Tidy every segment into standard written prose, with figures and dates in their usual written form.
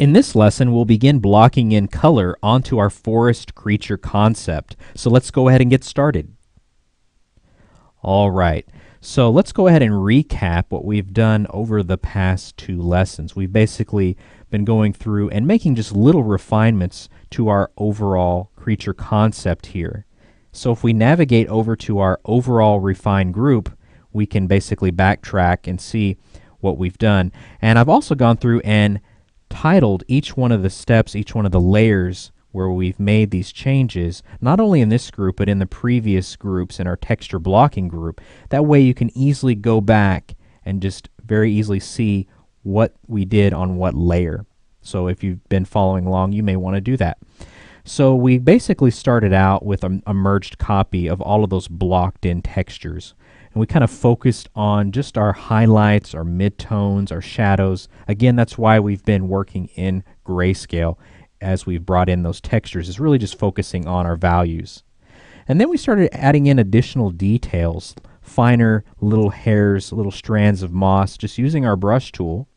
In this lesson, we'll begin blocking in color onto our forest creature concept. So let's go ahead and get started. All right, so let's go ahead and recap what we've done over the past two lessons. We've basically been going through and making just little refinements to our overall creature concept here. So if we navigate over to our overall refined group, we can basically backtrack and see what we've done. And I've also gone through and titled each one of the steps, each one of the layers where we've made these changes, not only in this group, but in the previous groups in our texture blocking group. That way you can easily go back and just very easily see what we did on what layer. So if you've been following along, you may want to do that. So we basically started out with a merged copy of all of those blocked in textures. And we kind of focused on just our highlights, our midtones, our shadows. Again, that's why we've been working in grayscale as we've brought in those textures, is really just focusing on our values. And then we started adding in additional details, finer little hairs, little strands of moss, just using our brush tool.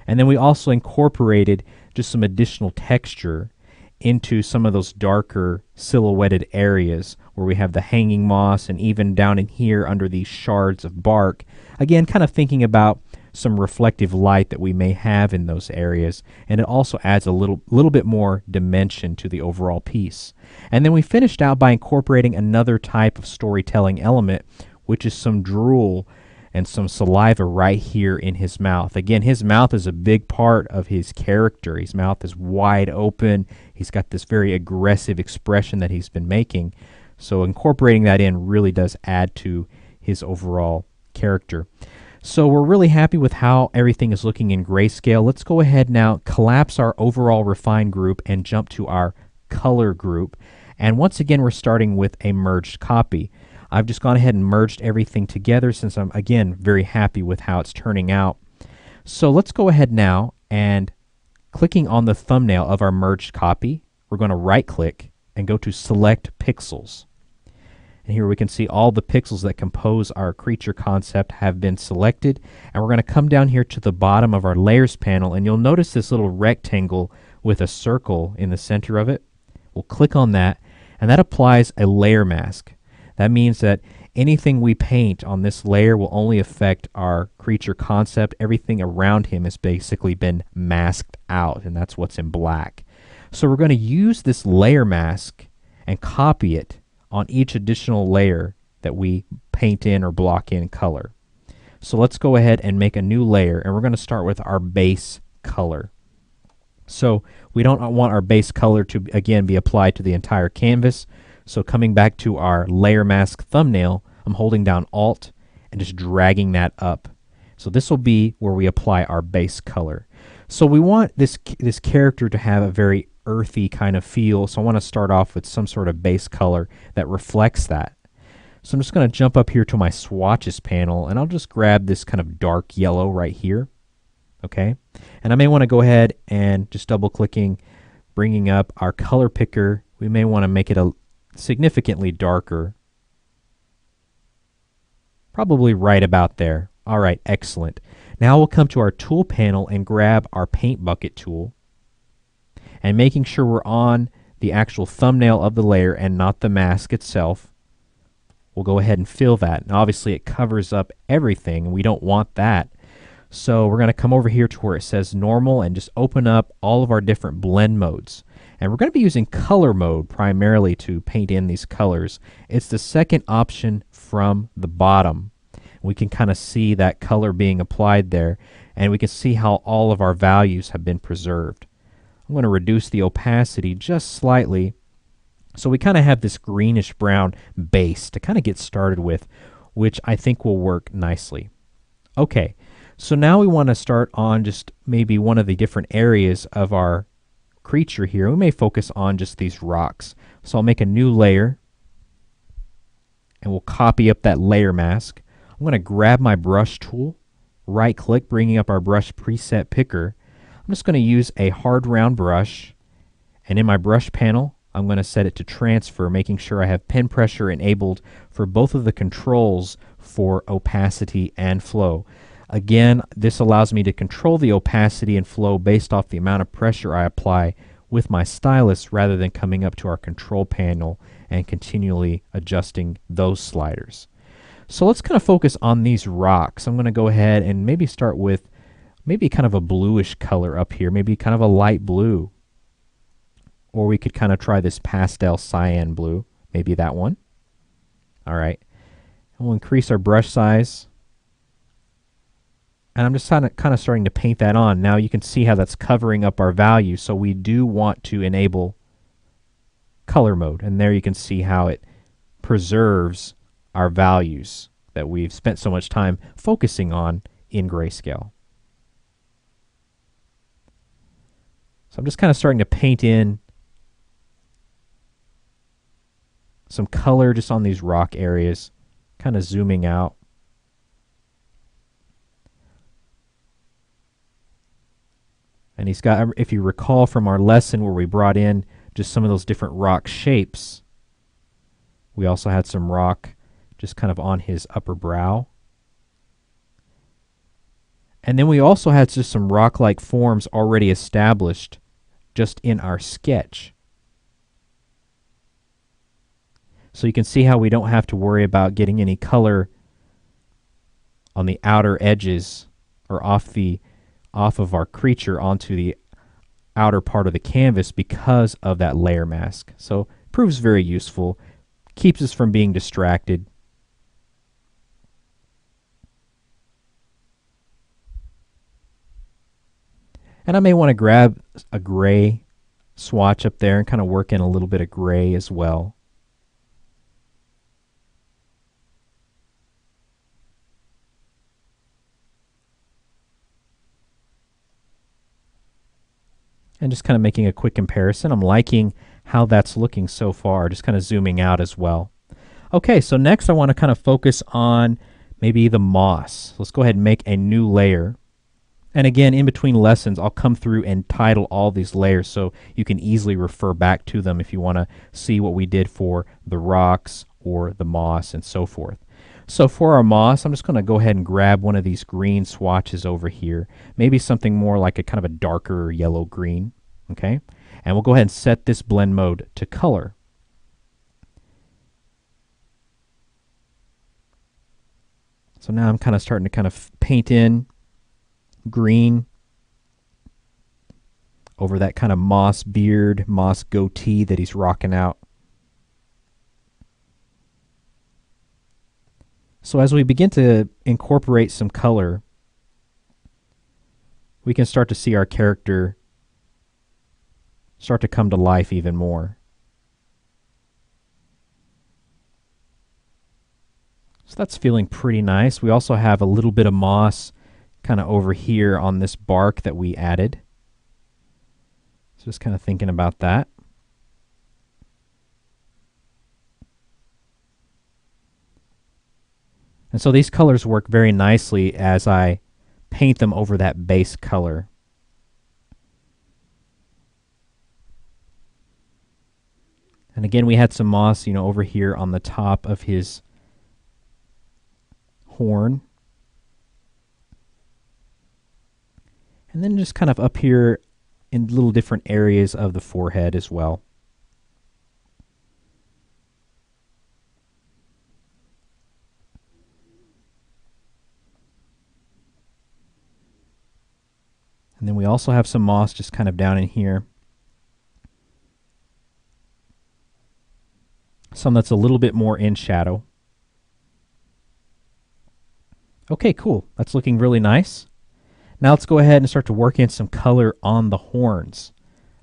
And then we also incorporated just some additional texture into some of those darker silhouetted areas where we have the hanging moss, and even down in here under these shards of bark. Again, kind of thinking about some reflective light that we may have in those areas, and it also adds a little bit more dimension to the overall piece. And then we finished out by incorporating another type of storytelling element, which is some drool and some saliva right here in his mouth. Again, his mouth is a big part of his character. His mouth is wide open. He's got this very aggressive expression that he's been making. So incorporating that in really does add to his overall character. So we're really happy with how everything is looking in grayscale. Let's go ahead now, collapse our overall refined group and jump to our color group. And once again, we're starting with a merged copy. I've just gone ahead and merged everything together since I'm, again, very happy with how it's turning out. So let's go ahead now and clicking on the thumbnail of our merged copy, we're going to right click and go to select pixels. And here we can see all the pixels that compose our creature concept have been selected. And we're going to come down here to the bottom of our layers panel, and you'll notice this little rectangle with a circle in the center of it. We'll click on that, and that applies a layer mask. That means that anything we paint on this layer will only affect our creature concept. Everything around him has basically been masked out, and that's what's in black. So we're going to use this layer mask and copy it on each additional layer that we paint in or block in color. So let's go ahead and make a new layer, and we're going to start with our base color. So we don't want our base color to, again, be applied to the entire canvas. So coming back to our layer mask thumbnail, I'm holding down Alt and just dragging that up. So this will be where we apply our base color. So we want this character to have a very earthy kind of feel. So I want to start off with some sort of base color that reflects that. So I'm just going to jump up here to my swatches panel, and I'll just grab this kind of dark yellow right here. Okay. And I may want to go ahead and just double clicking, bringing up our color picker. We may want to make it a significantly darker, probably right about there. All right, excellent. Now we'll come to our tool panel and grab our paint bucket tool, and making sure we're on the actual thumbnail of the layer and not the mask itself, we'll go ahead and fill that. And obviously it covers up everything, and we don't want that. So we're going to come over here to where it says normal and just open up all of our different blend modes. And we're going to be using color mode primarily to paint in these colors. It's the second option from the bottom. We can kind of see that color being applied there, and we can see how all of our values have been preserved. I'm going to reduce the opacity just slightly so we kind of have this greenish brown base to kind of get started with, which I think will work nicely. Okay, so now we want to start on just maybe one of the different areas of our creature here. We may focus on just these rocks. So I'll make a new layer, and we'll copy up that layer mask. I'm going to grab my brush tool, right click, bringing up our brush preset picker. I'm just going to use a hard round brush, and in my brush panel I'm going to set it to transfer, making sure I have pen pressure enabled for both of the controls for opacity and flow. Again, this allows me to control the opacity and flow based off the amount of pressure I apply with my stylus rather than coming up to our control panel and continually adjusting those sliders. So let's kind of focus on these rocks. I'm going to go ahead and maybe start with maybe kind of a bluish color up here, maybe kind of a light blue. Or we could kind of try this pastel cyan blue, maybe that one. All right. And we'll increase our brush size. And I'm just kind of starting to paint that on. Now you can see how that's covering up our value. So we do want to enable color mode. And there you can see how it preserves our values that we've spent so much time focusing on in grayscale. So I'm just kind of starting to paint in some color just on these rock areas, kind of zooming out. And he's got, if you recall from our lesson where we brought in just some of those different rock shapes, we also had some rock just kind of on his upper brow. And then we also had just some rock-like forms already established just in our sketch. So you can see how we don't have to worry about getting any color on the outer edges or off of our creature onto the outer part of the canvas because of that layer mask. So proves very useful, keeps us from being distracted. And I may want to grab a gray swatch up there and kind of work in a little bit of gray as well. And just kind of making a quick comparison. I'm liking how that's looking so far, just kind of zooming out as well. Okay, so next I want to kind of focus on maybe the moss. Let's go ahead and make a new layer. And again, in between lessons, I'll come through and title all these layers so you can easily refer back to them if you want to see what we did for the rocks or the moss and so forth. So for our moss, I'm just going to go ahead and grab one of these green swatches over here. Maybe something more like a kind of a darker yellow green. Okay? And we'll go ahead and set this blend mode to color. So now I'm kind of starting to kind of paint in green over that kind of moss beard, moss goatee that he's rocking out. So as we begin to incorporate some color, we can start to see our character start to come to life even more. So that's feeling pretty nice. We also have a little bit of moss kind of over here on this bark that we added. So just kind of thinking about that. And so these colors work very nicely as I paint them over that base color. And again, we had some moss, over here on the top of his horn. And then just kind of up here in little different areas of the forehead as well. And then we also have some moss just kind of down in here. Some that's a little bit more in shadow. Okay, cool. That's looking really nice. Now let's go ahead and start to work in some color on the horns.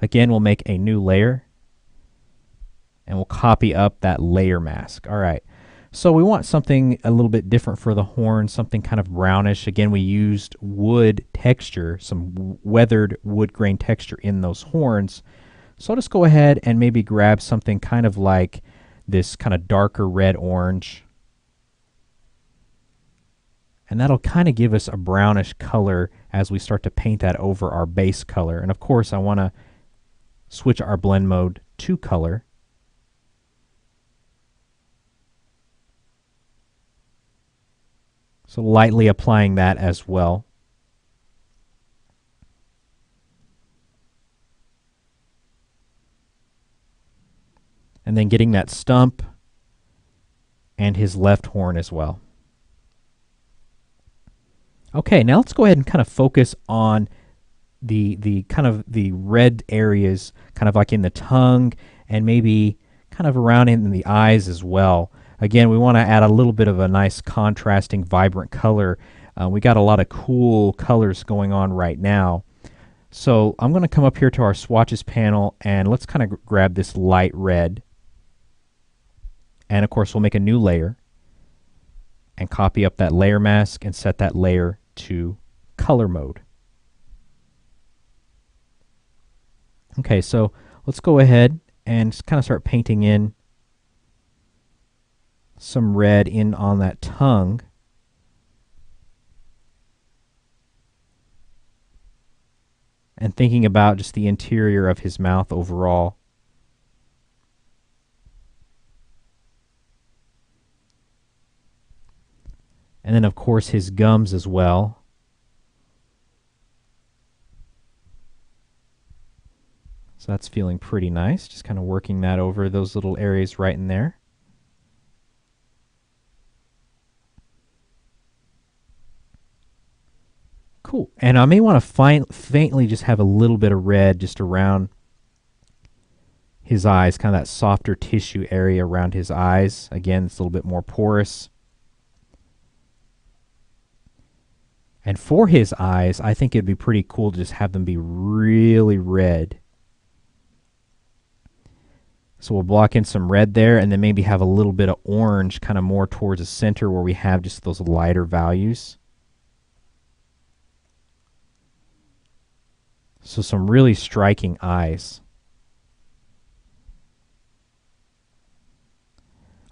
Again, we'll make a new layer. And we'll copy up that layer mask. All right. So we want something a little bit different for the horn, something kind of brownish. Again, we used wood texture, some weathered wood grain texture in those horns. So I'll just go ahead and maybe grab something kind of like this kind of darker red-orange. And that'll kind of give us a brownish color as we start to paint that over our base color. And of course, I want to switch our blend mode to color. So lightly applying that as well. And then getting that stump and his left horn as well. Okay, now let's go ahead and kind of focus on the kind of the red areas, kind of like in the tongue and maybe kind of around in the eyes as well. Again, we want to add a little bit of a nice contrasting, vibrant color. We got a lot of cool colors going on right now. So I'm going to come up here to our swatches panel and let's kind of grab this light red. And of course, we'll make a new layer and copy up that layer mask and set that layer to color mode. Okay, so let's go ahead and kind of start painting in some red in on that tongue. And thinking about just the interior of his mouth overall. And then, of course, his gums as well. So that's feeling pretty nice. Just kind of working that over those little areas right in there. Cool. And I may want to faintly just have a little bit of red just around his eyes, kind of that softer tissue area around his eyes. Again, it's a little bit more porous. And for his eyes, I think it'd be pretty cool to just have them be really red. So we'll block in some red there and then maybe have a little bit of orange kind of more towards the center where we have just those lighter values. So some really striking eyes.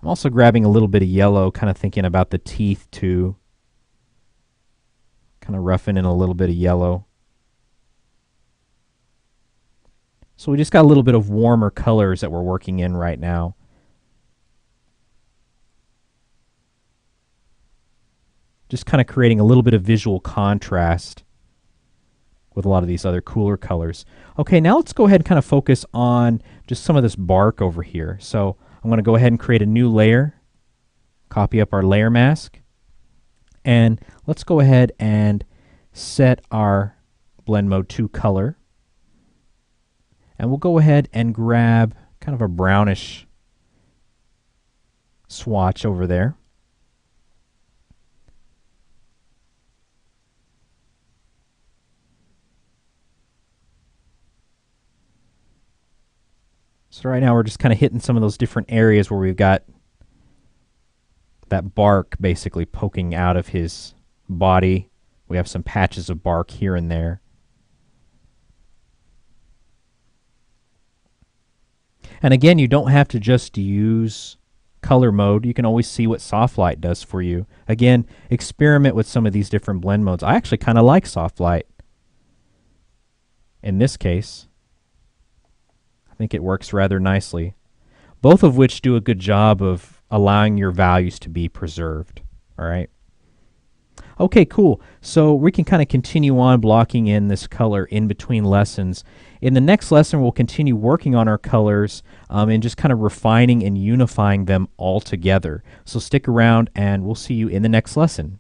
I'm also grabbing a little bit of yellow, kind of thinking about the teeth too. Kind of roughing in a little bit of yellow. So we just got a little bit of warmer colors that we're working in right now. Just kind of creating a little bit of visual contrast with a lot of these other cooler colors. Okay, now let's go ahead and kind of focus on just some of this bark over here. So I'm going to go ahead and create a new layer, copy up our layer mask, and let's go ahead and set our blend mode to color. And we'll go ahead and grab kind of a brownish swatch over there. So right now we're just kind of hitting some of those different areas where we've got that bark basically poking out of his body. We have some patches of bark here and there. And again, you don't have to just use color mode. You can always see what soft light does for you. Again, experiment with some of these different blend modes. I actually kind of like soft light in this case. I think it works rather nicely. Both of which do a good job of allowing your values to be preserved. All right. Okay, cool. So we can kind of continue on blocking in this color in between lessons. In the next lesson, we'll continue working on our colors and just kind of refining and unifying them all together. So stick around and we'll see you in the next lesson.